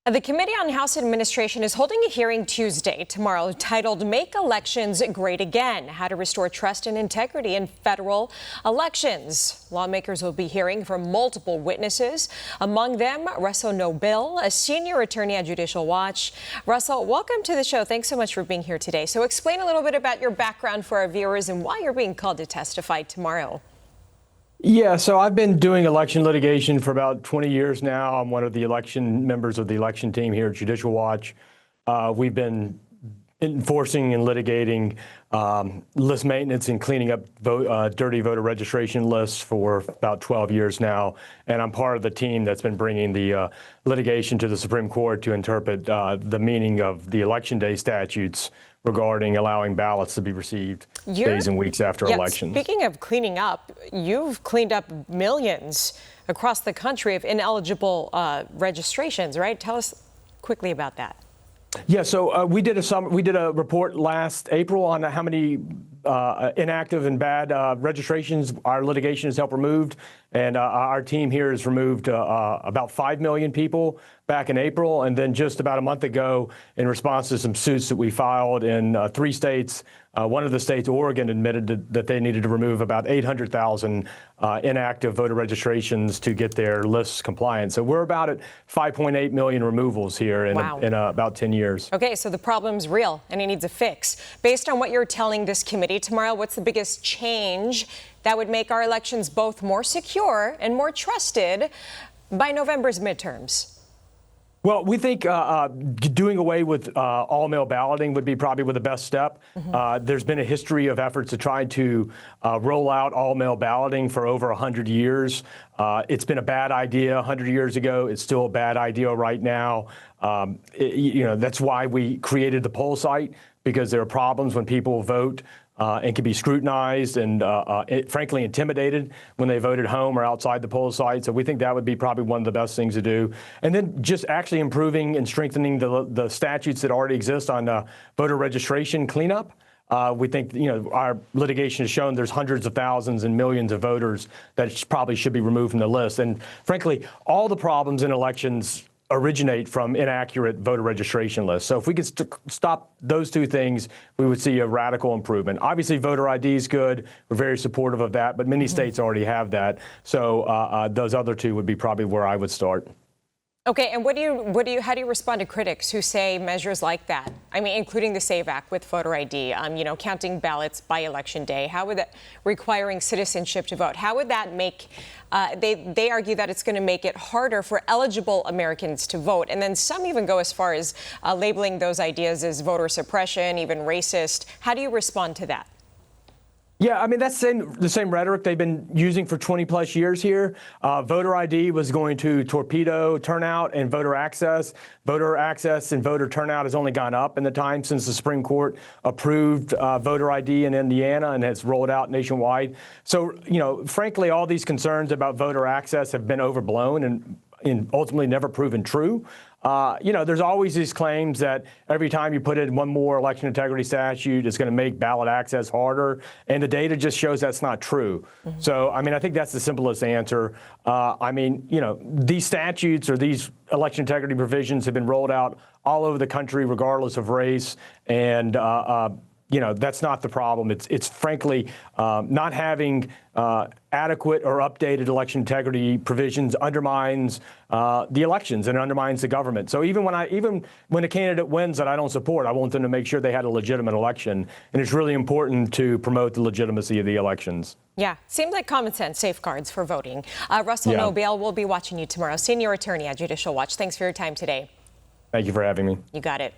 The Committee on House Administration is holding a hearing Tuesday, tomorrow, titled Make Elections Great Again: How to Restore Trust and Integrity in Federal Elections. Lawmakers will be hearing from multiple witnesses, among them Rion, Nobile, a senior attorney at Judicial Watch. Rion, welcome to the show. Thanks so much for being here today. So explain a little bit about your background for our viewers and why you're being called to testify tomorrow. Yeah, so I've been doing election litigation for about 20 years now. I'm one of the election members of the election team here at Judicial Watch. We've been enforcing and litigating list maintenance and cleaning up dirty voter registration lists for about 12 years now. And I'm part of the team that's been bringing the litigation to the Supreme Court to interpret the meaning of the Election Day statutes regarding allowing ballots to be received days and weeks after elections. Speaking of cleaning up, you've cleaned up millions across the country of ineligible registrations, right? Tell us quickly about that. Yeah, so we did a report last April on how many inactive and bad registrations our litigation has helped removed, and our team here has removed about 5 million people back in April, and then just about a month ago, in response to some suits that we filed in 3 states, one of the states, Oregon, admitted that they needed to remove about 800,000 inactive voter registrations to get their lists compliant. So we're about at 5.8 million removals here in, wow. in about 10 years. Okay, so the problem's real and it needs a fix. Based on what you're telling this committee tomorrow, what's the biggest change that would make our elections both more secure and more trusted by November's midterms? Well, we think doing away with all-mail balloting would be probably the best step. There's been a history of efforts to try to roll out all-mail balloting for over 100 years. It's been a bad idea 100 years ago. It's still a bad idea right now. That's why we created the poll site, because there are problems when people vote and can be scrutinized and frankly intimidated when they vote at home or outside the poll site. So we think that would be probably one of the best things to do. And then just actually improving and strengthening the statutes that already exist on voter registration cleanup. We think, our litigation has shown there's hundreds of thousands and millions of voters that probably should be removed from the list. And frankly, all the problems in elections originate from inaccurate voter registration lists. So if we could stop those 2 things, we would see a radical improvement. Obviously, voter ID is good. We're very supportive of that, but many states already have that. So those other 2 would be probably where I would start. Okay, and how do you respond to critics who say measures like that, I mean, including the SAVE Act with voter ID, counting ballots by election day, how would that, requiring citizenship to vote, how would that make, they argue that it's going to make it harder for eligible Americans to vote, and then some even go as far as labeling those ideas as voter suppression, even racist. How do you respond to that? Yeah, I mean, that's the same rhetoric they've been using for 20 plus years here. Voter ID was going to torpedo turnout and voter access. Voter access and voter turnout has only gone up in the time since the Supreme Court approved voter ID in Indiana and has rolled out nationwide. So, frankly, all these concerns about voter access have been overblown and ultimately never proven true. There's always these claims that every time you put in one more election integrity statute, it's going to make ballot access harder. And the data just shows that's not true. So, I mean, I think that's the simplest answer. These statutes or these election integrity provisions have been rolled out all over the country, regardless of race. And, that's not the problem. It's frankly not having adequate or updated election integrity provisions undermines the elections and undermines the government. So even when a candidate wins that I don't support, I want them to make sure they had a legitimate election. And it's really important to promote the legitimacy of the elections. Yeah, seems like common sense safeguards for voting. Rion, Nobile, we'll be watching you tomorrow. Senior attorney at Judicial Watch. Thanks for your time today. Thank you for having me. You got it.